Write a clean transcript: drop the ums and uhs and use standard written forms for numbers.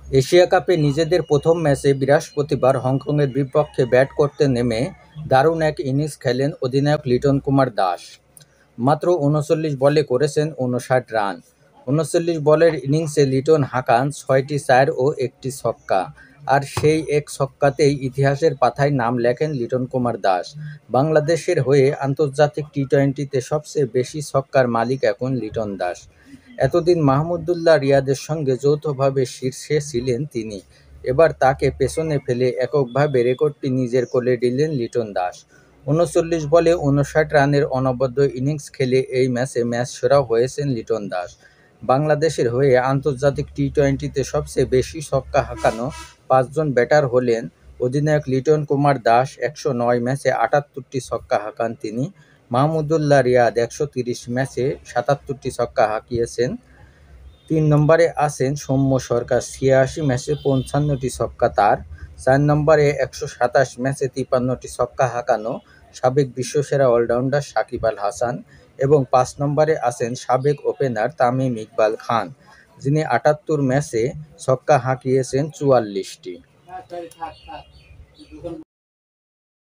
Asia কাপে নিজেদের প্রথম ম্যাচে বৃহস্পতিবার হংকংয়ের বিপক্ষে ব্যাট করতে নেমে দারুণ এক ইনিংস খেলেন অধিনায়ক লিটন কুমার দাস। মাত্র ৩৯ বলে করেছেন ৫৯ রান। ৩৯ বলের ইনিংসে লিটন হাঁকান ৬টি চার ও একটি ছক্কা। আর সেই এক ছক্কাতেই ইতিহাসের পাতায় নাম লেখেন লিটন কুমার দাস। বাংলাদেশের হয়ে আন্তর্জাতিক টি-২০তে সবচেয়ে বেশি ছক্কার মালিক এখন লিটন দাস। এতদিন মাহমুদুল্লাহ রিয়াদের সঙ্গে যৌথভাবে শীর্ষে ছিলেন তিনি। এবার তাকে পেছনে ফেলে এককভাবে রেকর্ডটি নিজের কোলে নিলেন লিটন দাস। ৩৯ বলে ৫৯ রানের অনবদ্য ইনিংস খেলে এই ম্যাচে ম্যাচ সেরাও হয়েছেন লিটন দাস। বাংলাদেশের হয়ে আন্তর্জাতিক টি-২০তে সবচেয়ে বেশি ছক্কা হাঁকানো ৫ জন ব্যাটার হলেন অধিনায়ক লিটন কুমার দাস। ১০৯ ম্যাচে ৭৮টি ছক্কা হাঁকান তিনি। মাহমুদুল্লাহ রিয়াদ ১৩০ ম্যাচে ৭৭টি ছক্কা হাঁকিয়েছেন। ৩ নম্বরে আছেন সৌম্য সরকার, ৮৬ ম্যাচে ৫৫টি ছক্কা তার। ৪ নম্বরে ১২৭ ম্যাচে ৫৩টি ছক্কা হাঁকানো সাবেক বিশ্বসেরা অলরাউন্ডার সাকিব আল হাসান। এবং ৫ নম্বরে আছেন সাবেক ওপেনার তামিম ইকবাল খান, যিনি ৭৮ ম্যাচে ছক্কা হাঁকিয়েছেন ৪৪টি।